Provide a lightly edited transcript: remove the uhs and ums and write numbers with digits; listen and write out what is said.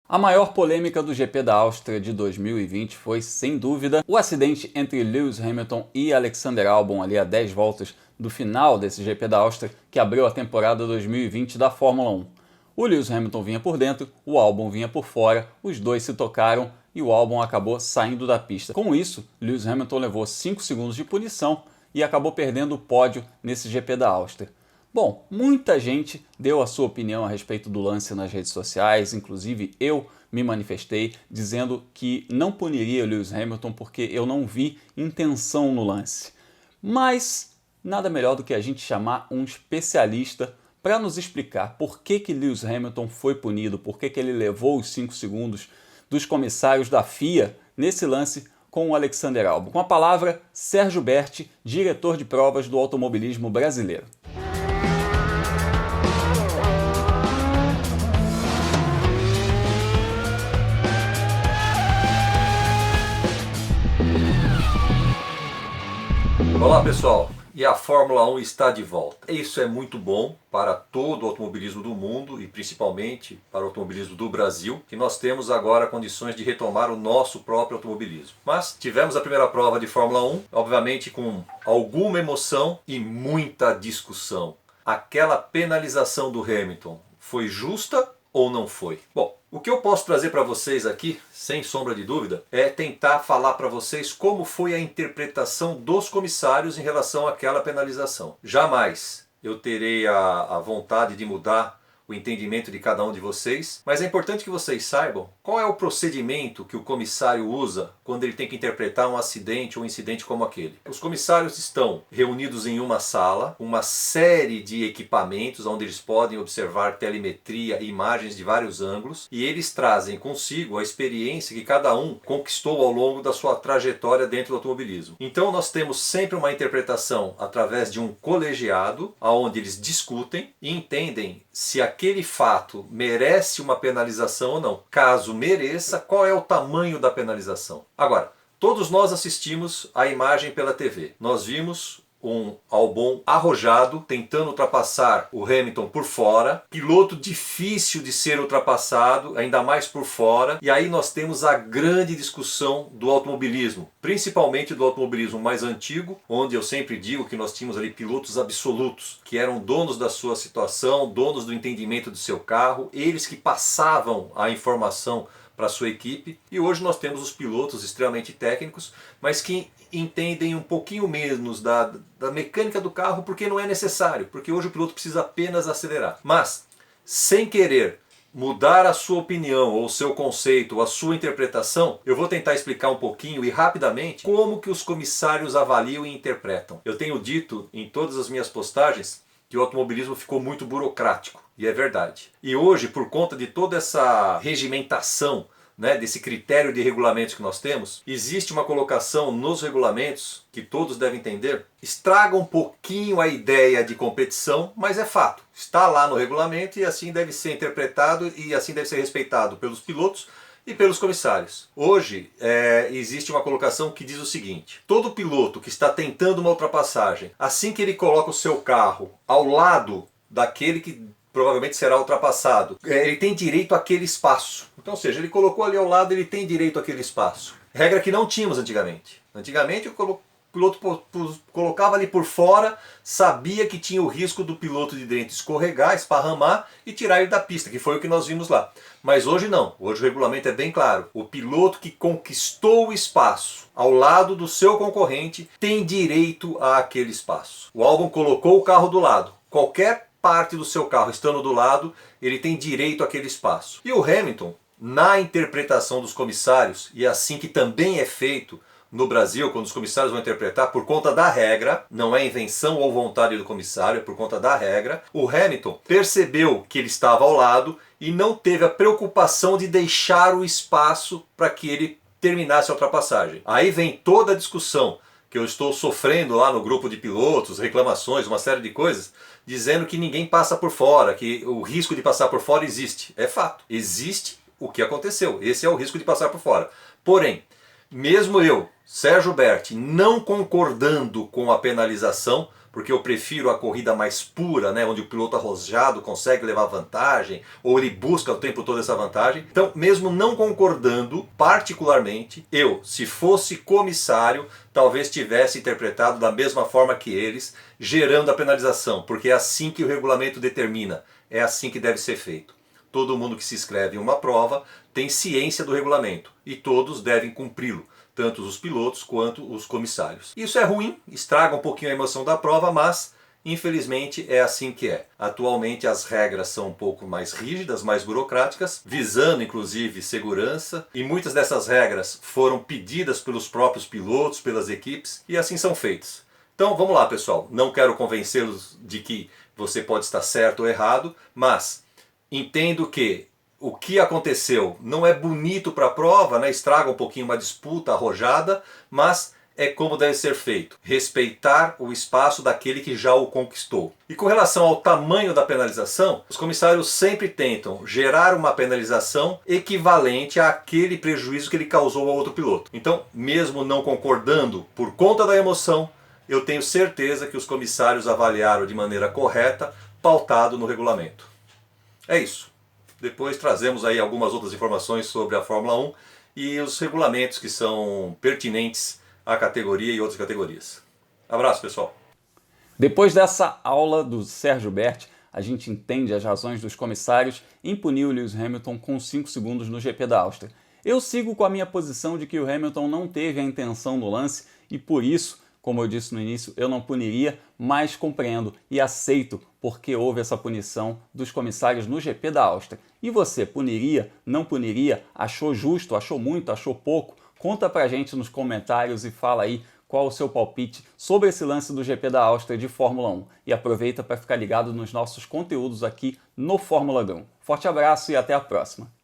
A maior polêmica do GP da Áustria de 2020 foi, sem dúvida, o acidente entre Lewis Hamilton e Alexander Albon ali a 10 voltas do final desse GP da Áustria que abriu a temporada 2020 da Fórmula 1. O Lewis Hamilton vinha por dentro, o Albon vinha por fora, os dois se tocaram e o Albon acabou saindo da pista. Com isso, Lewis Hamilton levou 5 segundos de punição e acabou perdendo o pódio nesse GP da Áustria. Bom, muita gente deu a sua opinião a respeito do lance nas redes sociais, inclusive eu me manifestei dizendo que não puniria Lewis Hamilton porque eu não vi intenção no lance. Mas nada melhor do que a gente chamar um especialista para nos explicar por que Lewis Hamilton foi punido, por que ele levou os 5 segundos dos comissários da FIA nesse lance com o Alexander Albon. Com a palavra, Sérgio Berti, diretor de provas do automobilismo brasileiro. Olá pessoal, e a Fórmula 1 está de volta. Isso é muito bom para todo o automobilismo do mundo e principalmente para o automobilismo do Brasil, que nós temos agora condições de retomar o nosso próprio automobilismo. Mas tivemos a primeira prova de Fórmula 1, obviamente com alguma emoção e muita discussão. Aquela penalização do Hamilton foi justa ou não foi? Bom, o que eu posso trazer para vocês aqui, sem sombra de dúvida, é tentar falar para vocês como foi a interpretação dos comissários em relação àquela penalização. Jamais eu terei a vontade de mudar o entendimento de cada um de vocês, mas é importante que vocês saibam qual é o procedimento que o comissário usa quando ele tem que interpretar um acidente ou um incidente como aquele. Os comissários estão reunidos em uma sala, uma série de equipamentos onde eles podem observar telemetria e imagens de vários ângulos, e eles trazem consigo a experiência que cada um conquistou ao longo da sua trajetória dentro do automobilismo. Então nós temos sempre uma interpretação através de um colegiado, onde eles discutem e entendem se aquele fato merece uma penalização ou não. Caso mereça, qual é o tamanho da penalização? Agora, todos nós assistimos a imagem pela TV. Nós vimos um Albon arrojado, tentando ultrapassar o Hamilton por fora, piloto difícil de ser ultrapassado, ainda mais por fora, e aí nós temos a grande discussão do automobilismo, principalmente do automobilismo mais antigo, onde eu sempre digo que nós tínhamos ali pilotos absolutos, que eram donos da sua situação, donos do entendimento do seu carro, eles que passavam a informação para a sua equipe, e hoje nós temos os pilotos extremamente técnicos, mas que entendem um pouquinho menos da mecânica do carro, porque não é necessário, porque hoje o piloto precisa apenas acelerar. Mas, sem querer mudar a sua opinião, ou o seu conceito, ou a sua interpretação, eu vou tentar explicar um pouquinho e rapidamente como que os comissários avaliam e interpretam. Eu tenho dito em todas as minhas postagens que o automobilismo ficou muito burocrático, e é verdade. E hoje, por conta de toda essa regimentação, desse critério de regulamentos que nós temos, existe uma colocação nos regulamentos, que todos devem entender, estraga um pouquinho a ideia de competição, mas é fato. Está lá no regulamento e assim deve ser interpretado e assim deve ser respeitado pelos pilotos e pelos comissários. Hoje existe uma colocação que diz o seguinte: todo piloto que está tentando uma ultrapassagem, assim que ele coloca o seu carro ao lado daquele que provavelmente será ultrapassado, ele tem direito àquele espaço. Então, ou seja, ele colocou ali ao lado, ele tem direito àquele espaço. Regra que não tínhamos antigamente. Antigamente o piloto colocava ali por fora, sabia que tinha o risco do piloto de dentro escorregar, esparramar e tirar ele da pista, que foi o que nós vimos lá. Mas hoje não, hoje o regulamento é bem claro. O piloto que conquistou o espaço ao lado do seu concorrente tem direito àquele espaço. O Albon colocou o carro do lado. Qualquer parte do seu carro estando do lado, ele tem direito àquele espaço. E o Hamilton, na interpretação dos comissários, e assim que também é feito no Brasil, quando os comissários vão interpretar, por conta da regra, não é invenção ou vontade do comissário, é por conta da regra, o Hamilton percebeu que ele estava ao lado e não teve a preocupação de deixar o espaço para que ele terminasse a ultrapassagem. Aí vem toda a discussão que eu estou sofrendo lá no grupo de pilotos, reclamações, uma série de coisas, dizendo que ninguém passa por fora, que o risco de passar por fora existe. É fato, existe o que aconteceu, esse é o risco de passar por fora. Porém, mesmo eu, Sérgio Berti, não concordando com a penalização, porque eu prefiro a corrida mais pura, né, onde o piloto arrojado consegue levar vantagem, ou ele busca o tempo todo essa vantagem. Então, mesmo não concordando particularmente, eu, se fosse comissário, talvez tivesse interpretado da mesma forma que eles, gerando a penalização, porque é assim que o regulamento determina, é assim que deve ser feito. Todo mundo que se inscreve em uma prova tem ciência do regulamento e todos devem cumpri-lo, tanto os pilotos quanto os comissários. Isso é ruim, estraga um pouquinho a emoção da prova, mas infelizmente é assim que é. Atualmente as regras são um pouco mais rígidas, mais burocráticas, visando inclusive segurança, e muitas dessas regras foram pedidas pelos próprios pilotos, pelas equipes, e assim são feitas. Então vamos lá, pessoal, não quero convencê-los de que você pode estar certo ou errado, mas entendo que o que aconteceu não é bonito para a prova, né? Estraga um pouquinho uma disputa arrojada, mas é como deve ser feito. Respeitar o espaço daquele que já o conquistou. E com relação ao tamanho da penalização, os comissários sempre tentam gerar uma penalização equivalente àquele prejuízo que ele causou ao outro piloto. Então, mesmo não concordando por conta da emoção, eu tenho certeza que os comissários avaliaram de maneira correta, pautado no regulamento. É isso. Depois trazemos aí algumas outras informações sobre a Fórmula 1 e os regulamentos que são pertinentes à categoria e outras categorias. Abraço, pessoal. Depois dessa aula do Sérgio Berti, a gente entende as razões dos comissários em punir o Lewis Hamilton com 5 segundos no GP da Áustria. Eu sigo com a minha posição de que o Hamilton não teve a intenção no lance e por isso, como eu disse no início, eu não puniria, mas compreendo e aceito porque houve essa punição dos comissários no GP da Áustria. E você, puniria, não puniria? Achou justo, achou muito, achou pouco? Conta pra gente nos comentários e fala aí qual o seu palpite sobre esse lance do GP da Áustria de Fórmula 1. E aproveita para ficar ligado nos nossos conteúdos aqui no Fórmula 1. Forte abraço e até a próxima!